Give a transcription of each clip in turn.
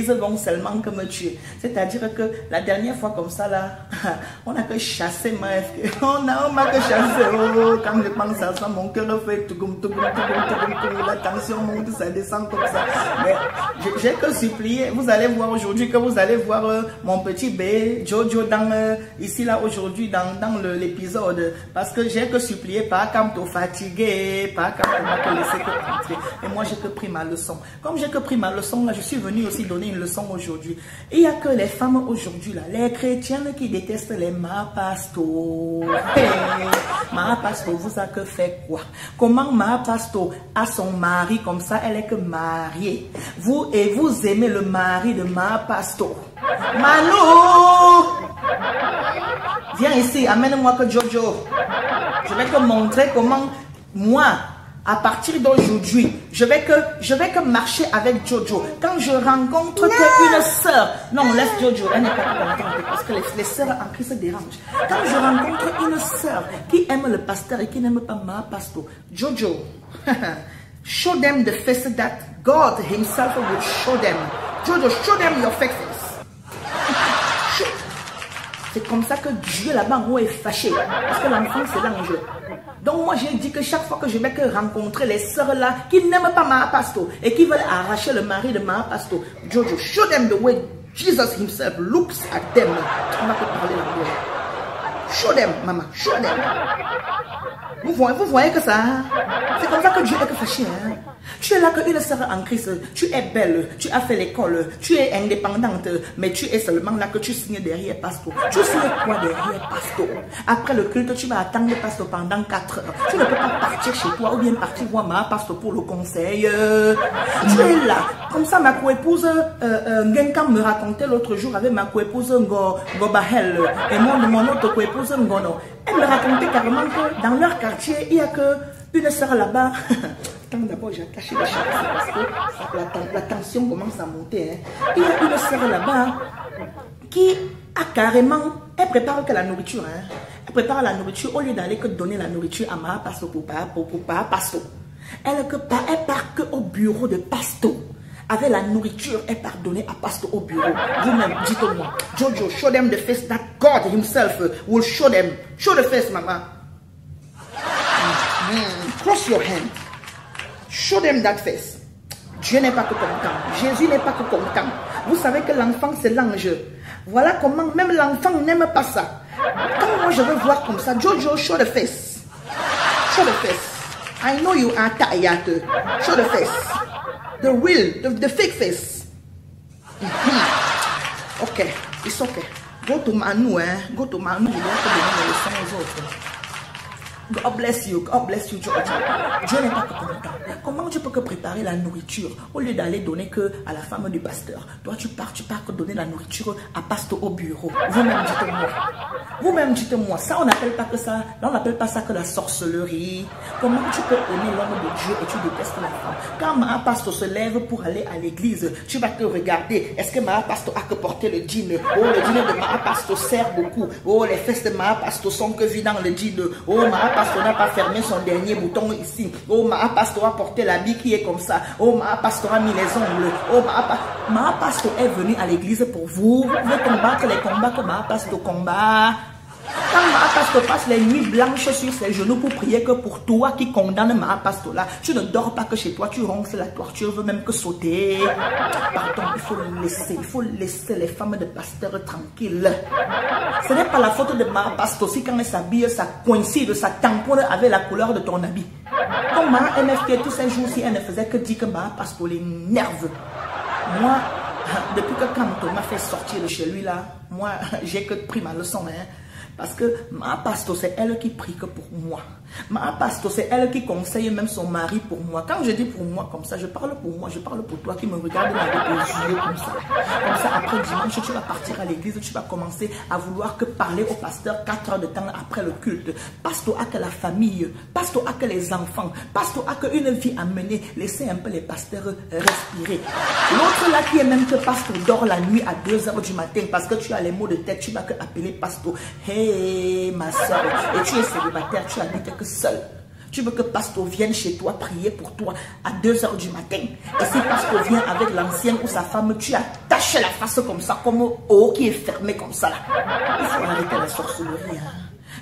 l'église vont seulement que me tuer. C'est-à-dire que la dernière fois comme ça là, on a que chassé ma on m'a que chassé. Oh, quand je pense à ça, mon cœur fait tout la tension monte, ça descend comme ça. Mais j'ai que supplié. Vous allez voir aujourd'hui que vous allez voir mon petit B, Jojo, ici là aujourd'hui dans l'épisode. Parce que j'ai que supplié, pas comme t'es fatigué, pas comme tu m'as laissé que rentrer. Et moi j'ai que pris ma leçon. Comme j'ai que pris ma leçon là, je suis venu aussi donner une leçon aujourd'hui. Il n'y a que les femmes aujourd'hui là, les chrétiennes qui détestent les ma-pastos. Hey, ma-pasto vous a que fait quoi? Comment ma-pasto a son mari comme ça, elle est que mariée. Vous aimez le mari de ma-pasto. Manu! Viens ici, amène-moi que Jojo. Je vais te montrer comment moi, à partir d'aujourd'hui, je vais que marcher avec Jojo. Quand je rencontre une sœur, non, laisse Jojo, elle n'est pas contente parce que les sœurs en Christ se dérangent. Quand je rencontre une sœur qui aime le pasteur et qui n'aime pas ma pasteur, Jojo, show them the face that God himself will show them. Jojo, show them your fake face. C'est comme ça que Dieu là-bas est fâché. Parce que l'enfant, c'est l'ange. Donc moi, j'ai dit que chaque fois que je vais que rencontrer les sœurs là qui n'aiment pas ma pastor et qui veulent arracher le mari de ma pastor, Jojo, show them the way Jesus himself looks at them. On va te parler là-bas. Show them, maman, show them. Vous voyez que ça, c'est comme ça que Dieu est fâché. Hein? Tu es là qu'une sœur en Christ, tu es belle, tu as fait l'école, tu es indépendante, mais tu es seulement là que tu signes derrière pasteur. Tu signes quoi derrière pasteur? Après le culte, tu vas attendre pasteur pendant 4 heures. Tu ne peux pas partir chez toi ou bien partir voir ma pasteur pour le conseil. Tu es là. Comme ça, ma coépouse, Ngenkam me racontait l'autre jour avec ma coépouse Ngobahel et mon autre coépouse Ngono. Elle me racontait carrément que dans leur quartier, il n'y a qu'une sœur là-bas. Attends, d'abord, j'ai attaché les cheveux parce que la tension commence à monter. Hein. Il y a une sœur là-bas qui a carrément... Elle prépare que la nourriture. Hein. Elle prépare la nourriture au lieu d'aller que donner la nourriture à ma pasto pour pasto. Elle part que au bureau de pasto. Avec la nourriture, elle part donner à pasto au bureau. Vous-même, dites-moi. Jojo, show them the face that God himself will show them. Show the face, maman. Cross your hand. Show them that face. Dieu n'est pas que content. Jésus n'est pas que content. Vous savez que l'enfant, c'est l'ange. Voilà comment même l'enfant n'aime pas ça. Quand moi je veux voir comme ça, Jojo, show the face. Show the face. I know you are tired. Show the face. The real, the fake face. Ok, it's okay. Go to Manu, hein. Go to Manu. Je vais te donner les leçons aux autres. God bless you, George. Dieu n'est pas content. Comment tu peux que préparer la nourriture au lieu d'aller donner que à la femme du pasteur? Toi, tu pars que donner la nourriture à pasteur au bureau. Vous-même dites-moi. Ça, on n'appelle pas que ça. Là, on n'appelle pas ça que la sorcellerie. Comment tu peux aimer l'homme de Dieu et tu détestes la femme? Quand ma pasteur se lève pour aller à l'église, tu vas te regarder. Est-ce que ma pasteur a que porter le jean? Oh, le jean de ma pasteur sert beaucoup. Oh, les fesses de ma pasteur sont que vides dans le jean. Oh, ma pasteur n'a pas fermé son dernier bouton ici. Oh, ma pasteur a porté l'habit qui est comme ça. Oh, ma pasteur a mis les ongles. Oh, ma pasteur est venue à l'église pour vous. Vous pouvez combattre les combats que ma pasteur combat. Quand ma pasteur passe les nuits blanches sur ses genoux pour prier que pour toi qui condamne ma pasteur là, tu ne dors pas que chez toi, tu ronfles la toiture, tu veux même que sauter. Pardon, il faut laisser les femmes de pasteurs tranquilles. Ce n'est pas la faute de ma pasteur si quand elle s'habille, ça coïncide, ça tamponne avec la couleur de ton habit. Comme ma MFT, tous ces jours-ci, elle ne faisait que dire que ma pasteur les nerve. Moi, depuis que quand on m'a fait sortir de chez lui là, moi, j'ai que pris ma leçon, hein. Parce que ma pasteur, c'est elle qui prie que pour moi. Ma pasteur, c'est elle qui conseille même son mari pour moi. Quand je dis pour moi comme ça, je parle pour moi, je parle pour toi qui me regarde avec les yeux comme ça. Comme ça, après dimanche, tu vas partir à l'église, tu vas commencer à vouloir que parler au pasteur 4 heures de temps après le culte. Pasteur a que la famille, pasteur a que les enfants, pasteur a que une vie à mener. Laissez un peu les pasteurs respirer. L'autre là qui est même que pasteur dort la nuit à 2 heures du matin parce que tu as les maux de tête, tu vas que appeler pasteur. Hey, ma soeur, et tu es célibataire, tu habites que seul. Tu veux que pasteur vienne chez toi prier pour toi à 2 h du matin. Et si pasteur vient avec l'ancienne ou sa femme, tu attaches la face comme ça, comme au haut qui est fermé comme ça là. Il faut arrêter la sorcellerie. Hein.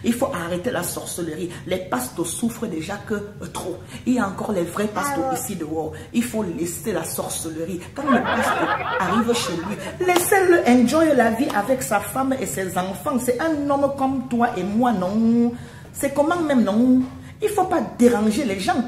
Il faut arrêter la sorcellerie. Les pasteurs souffrent déjà que trop. Il y a encore les vrais pasteurs ici dehors. Il faut laisser la sorcellerie. Quand le pasteur arrive chez lui, laissez-le enjoy la vie avec sa femme et ses enfants. C'est un homme comme toi et moi, non. C'est comment même, non. Il ne faut pas déranger les gens.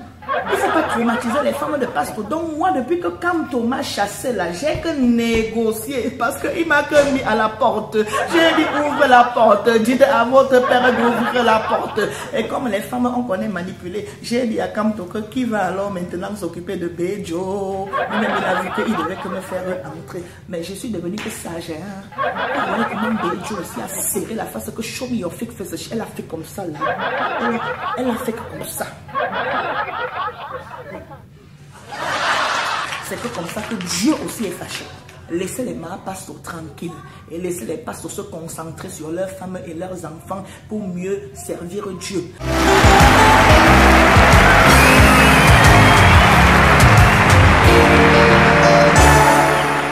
Il ne faut pas traumatiser les femmes de pasteur. Donc moi, depuis que Kamto m'a chassé là, j'ai que négocié parce qu'il m'a que mis à la porte. J'ai dit ouvre la porte, dites à votre père d'ouvrir la porte. Et comme les femmes, on connaît manipuler, j'ai dit à Kamto que qui va alors maintenant s'occuper de Bejo. Lui-même il a vu qu'il devait que me faire entrer. Mais je suis devenue que sage. Hein. Voilà comment Bejo aussi a serré la face que show me your fake face. Elle a fait comme ça là. Elle a fait comme ça. C'est que comme ça que Dieu aussi est fâché. Laissez les marins pasteurs tranquilles et laissez les pasteurs se concentrer sur leurs femmes et leurs enfants pour mieux servir Dieu.